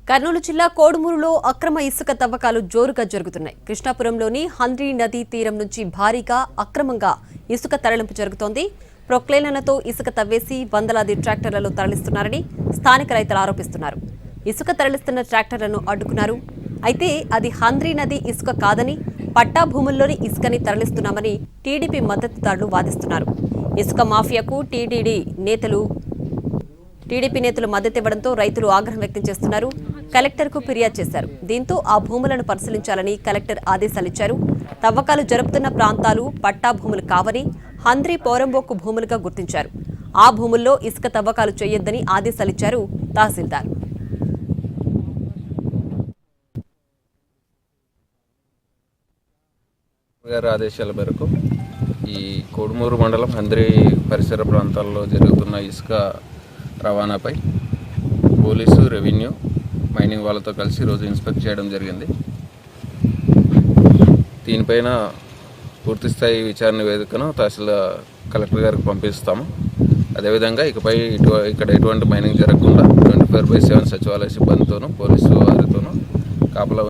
కర్నూలు జిల్లా కోడుమూరులో అక్రమ ఇసుక తవ్వకాలు జోరుగా జరుగుతున్నాయి. కృష్ణాపురంలోని హంద్రీ నదీ తీరం నుంచి భారీగా అక్రమంగా ఇసుక తరలింపు జరుగుతోంది. ప్రొక్లేన్లతో ఇసుక తవ్వేసి వందలాది ట్రాక్టర్లలో తరలిస్తున్నారని స్థానిక రైతులు ఆరోపిస్తున్నారు. ఇసుక తరలిస్తున్న ట్రాక్టర్లను అడ్డుకున్నారు. అయితే అది హంద్రీ నది ఇసుక కాదని, పట్టా భూముల్లోని ఇసుకని తరలిస్తున్నామని టీడీపీ మద్దతుదారులు వాదిస్తున్నారు. ఇసుక మాఫియాకు టీడీపీ నేతలు మద్దతివ్వడంతో రైతులు ఆగ్రహం వ్యక్తం చేస్తున్నారు. కలెక్టర్కు ఫిర్యాదు చేశారు. దీంతో ఆ భూములను పరిశీలించాలని కలెక్టర్ ఆదేశాలిచ్చారు. తవ్వకాలు జరుపుతున్న ప్రాంతాలు పట్టా భూములు కావని, హంద్రీ పోరంబోకు భూములుగా గుర్తించారు. ఆ భూముల్లో ఇసుక తవ్వకాలు చేయొద్దని ఆదేశాలిచ్చారు తహసీల్దార్. గారి ఆదేశాల మేరకు ఈ కోడుమూరు మండలం హంద్రీ పరిసర ప్రాంతాల్లో జరుగుతున్న ఇసుక రవాణాపై పోలీసు, రెవెన్యూ, మైనింగ్ వాళ్ళతో కలిసి ఈరోజు ఇన్స్పెక్ట్ చేయడం జరిగింది. దీనిపైన పూర్తిస్థాయి విచారణ నివేదికను తహసీల్దార్ కలెక్టర్ గారికి పంపిస్తాము. అదేవిధంగా ఇకపై ఇక్కడ ఎటువంటి మైనింగ్ జరగకుండా 24/7 సచివాలయ సిబ్బందితోనూ పోలీసు వారితోనూ కాపలా